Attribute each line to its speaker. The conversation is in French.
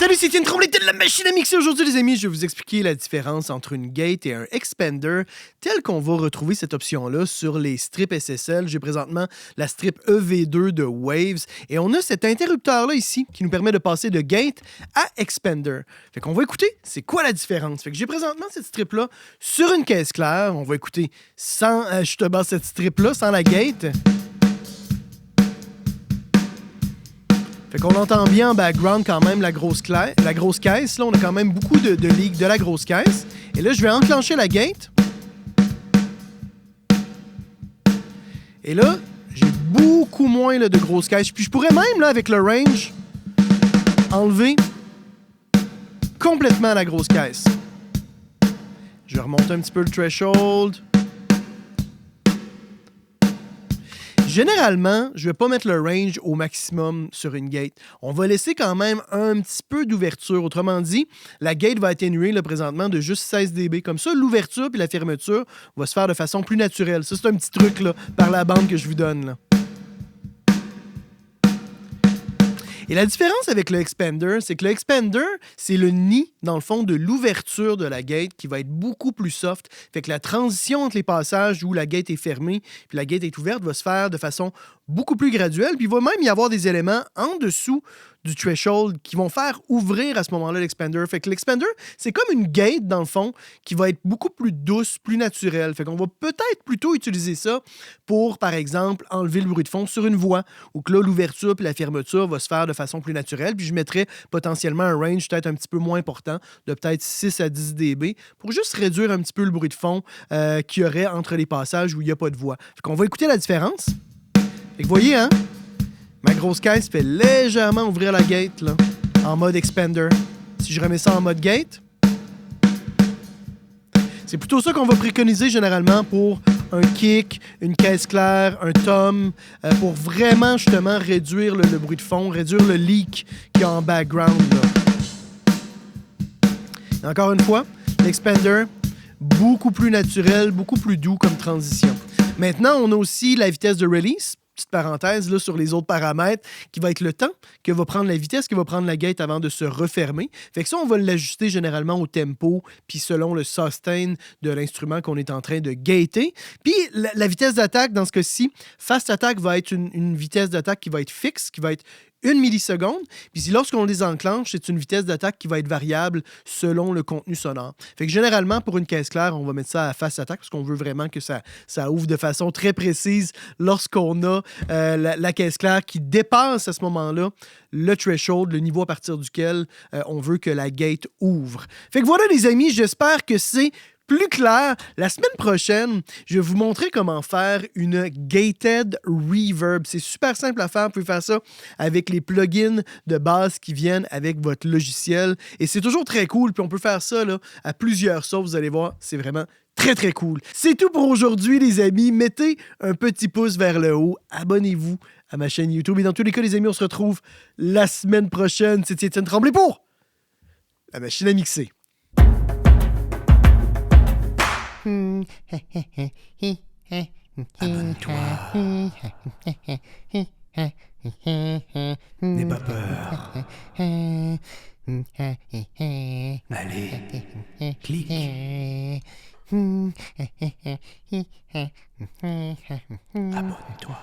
Speaker 1: Salut, c'est Étienne Tremblay de la machine à mixer. Aujourd'hui, les amis, je vais vous expliquer la différence entre une gate et un expander, tel qu'on va retrouver cette option-là sur les strips SSL. J'ai présentement la strip EV2 de Waves et on a cet interrupteur-là ici qui nous permet de passer de gate à expander. Fait qu'on va écouter c'est quoi la différence. Fait que j'ai présentement cette strip-là sur une caisse claire. On va écouter sans justement cette strip-là, sans la gate. Fait qu'on entend bien en background quand même la grosse caisse. Là, on a quand même beaucoup de leaks de la grosse caisse. Et là, je vais enclencher la gate. Et là, j'ai beaucoup moins là, de grosse caisse. Puis je pourrais même, là, avec le range, enlever complètement la grosse caisse. Je vais remonter un petit peu le threshold. Généralement, je ne vais pas mettre le range au maximum sur une gate. On va laisser quand même un petit peu d'ouverture. Autrement dit, la gate va atténuer là, présentement de juste 16 dB. Comme ça, l'ouverture puis la fermeture va se faire de façon plus naturelle. Ça, c'est un petit truc là, par la bande que je vous donne. Là. Et la différence avec le expander, c'est que le expander, c'est le nid, dans le fond, de l'ouverture de la gate qui va être beaucoup plus soft. Fait que la transition entre les passages où la gate est fermée puis la gate est ouverte va se faire de façon beaucoup plus graduelle. Puis il va même y avoir des éléments en dessous du threshold qui vont faire ouvrir à ce moment-là l'expander. Fait que l'expander, c'est comme une gate, dans le fond, qui va être beaucoup plus douce, plus naturelle. Fait qu'on va peut-être plutôt utiliser ça pour, par exemple, enlever le bruit de fond sur une voix, où que là, l'ouverture puis la fermeture va se faire de façon plus naturelle. Puis je mettrais potentiellement un range peut-être un petit peu moins important, de peut-être 6 à 10 dB, pour juste réduire un petit peu le bruit de fond qu'il y aurait entre les passages où il n'y a pas de voix. Fait qu'on va écouter la différence. Fait que vous voyez, hein? Ma grosse caisse fait légèrement ouvrir la gate là, en mode expander. Si je remets ça en mode gate, c'est plutôt ça qu'on va préconiser généralement pour un kick, une caisse claire, un tom, pour vraiment justement réduire le bruit de fond, réduire le leak qu'il y a en background. Là. Encore une fois, l'expander, beaucoup plus naturel, beaucoup plus doux comme transition. Maintenant, on a aussi la vitesse de release. Petite parenthèse là, sur les autres paramètres, qui va être le temps que va prendre la vitesse, que va prendre la gate avant de se refermer. Fait que ça, on va l'ajuster généralement au tempo, puis selon le sustain de l'instrument qu'on est en train de gater. Puis la vitesse d'attaque, dans ce cas-ci, fast attack va être une vitesse d'attaque qui va être fixe, qui va être 1 milliseconde. Puis lorsqu'on les enclenche, c'est une vitesse d'attaque qui va être variable selon le contenu sonore. Fait que généralement, pour une caisse claire, on va mettre ça à fast attack parce qu'on veut vraiment que ça ouvre de façon très précise lorsqu'on a la caisse claire qui dépasse à ce moment-là le threshold, le niveau à partir duquel on veut que la gate ouvre. Fait que voilà les amis, j'espère que c'est plus clair. La semaine prochaine, je vais vous montrer comment faire une gated reverb. C'est super simple à faire. Vous pouvez faire ça avec les plugins de base qui viennent avec votre logiciel. Et c'est toujours très cool. Puis on peut faire ça là, à plusieurs sauces. Vous allez voir, c'est vraiment très, très cool. C'est tout pour aujourd'hui, les amis. Mettez un petit pouce vers le haut. Abonnez-vous à ma chaîne YouTube. Et dans tous les cas, les amis, on se retrouve la semaine prochaine. C'est Étienne Tremblay pour la machine à mixer. Abonne-toi. N'aie pas peur. Allez, clique. Abonne-toi.